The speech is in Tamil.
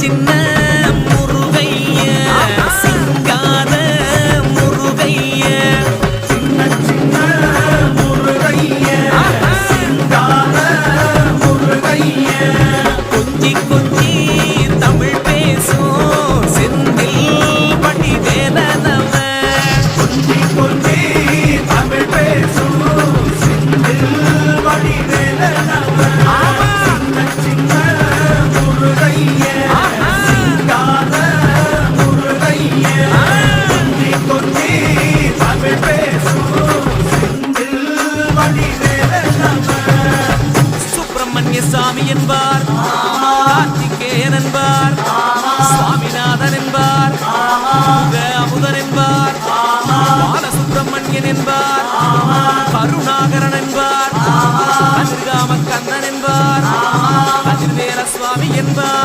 சின்ன முருகைய சிங்கார முருகைய சின்ன சின்ன முருகைய சிங்கார முருகைய கொஞ்சி கொஞ்சி தமிழ் பேசும் செந்தில் வடிவேலனவ கொஞ்சி கொஞ்சி தமிழ் பேசும் செந்தில் வடிவேலனவ சுப்பிரமணிய சாமி என்பார், கார்த்திகேயன் என்பார்.